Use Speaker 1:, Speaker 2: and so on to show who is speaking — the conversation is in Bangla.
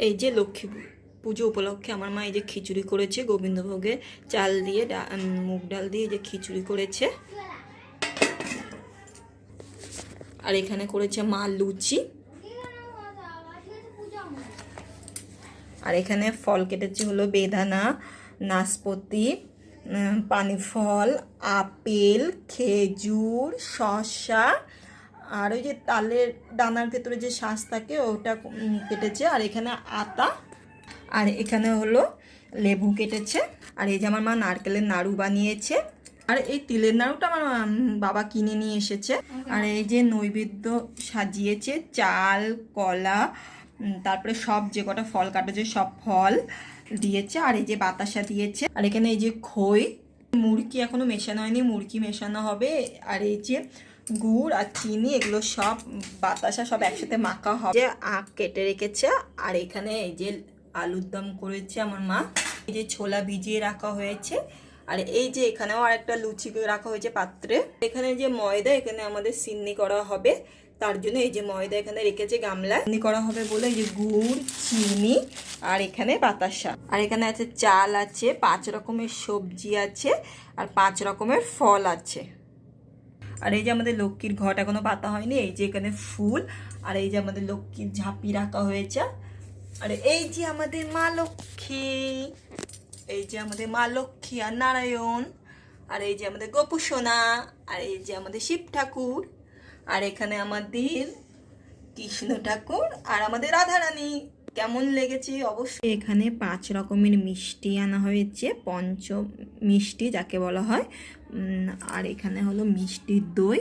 Speaker 1: এই যে লক্ষ্মী পুজো উপলক্ষে আমার মা এই যে খিচুড়ি করেছে, গোবিন্দভোগে চাল দিয়ে মুগ ডাল দিয়ে এই যে খিচুড়ি করেছে। আর এখানে করেছে মা লুচি। আর এখানে ফল কেটেছে হলো বেদানা, নাশপাতি, পানি ফল, আপেল, খেজুর, শসা, আর ওই যে তালের দানার ভেতরে যে শাঁস থাকে ওটা কেটেছে। আর এখানে আতা, আর এখানে হলো লেবু কেটেছে। আর এই যে আমার মা নারকেলের নাড়ু বানিয়েছে। আর এই তিলের নাড়ুটা আমার বাবা কিনে নিয়ে এসেছে। আর এই যে নৈবেদ্য সাজিয়েছে, চাল, কলা, তারপরে সব যে কটা ফল কাটেছে সব ফল দিয়েছে। আর এই যে বাতাসা দিয়েছে। আর এখানে এই যে খই, মুড়কি এখনো মেশানো হয়নি, মুড়কি মেশানো হবে। আর এই যে গুড় আর চিনি, এগুলো সব বাতাসা সব একসাথে মাখা হবে। যে আখ কেটে রেখেছে। আর এখানে এই যে আলুর দম করেছে আমার মা। এই যে ছোলা ভিজিয়ে রাখা হয়েছে। আর এই যে এখানেও আর একটা লুচি রাখা হয়েছে পাত্রে। এখানে যে ময়দা, এখানে আমাদের সিন্নি করা হবে, তার জন্য এই যে ময়দা এখানে রেখেছে গামলায়। সিন্নি করা হবে বলে এই যে গুড়, চিনি আর এখানে বাতাসা। আর এখানে আছে চাল আছে, 5 রকমের সবজি আছে, আর 5 রকমের ফল আছে। আর এই যে আমাদের লক্ষ্মীর ঘট এখনো পাতা হয়নি। এই যে এখানে ফুল, আর এই যে আমাদের লক্ষ্মীর ঝাঁপি রাখা হয়েছে। আর এই যে আমাদের মা লক্ষ্মী, এই যে আমাদের মা লক্ষ্মী আর নারায়ণ, আর এই যে আমাদের গোপু সোনা, আর এই যে আমাদের শিব ঠাকুর, আর এখানে আমাদের কৃষ্ণ ঠাকুর, আর আমাদের রাধারানী। কেমন লেগেছে অবশ্যই। এখানে 5 রকমের মিষ্টি আনা হয়েছে, পঞ্চ মিষ্টি যাকে বলা হয়। আর এখানে হলো মিষ্টির দই।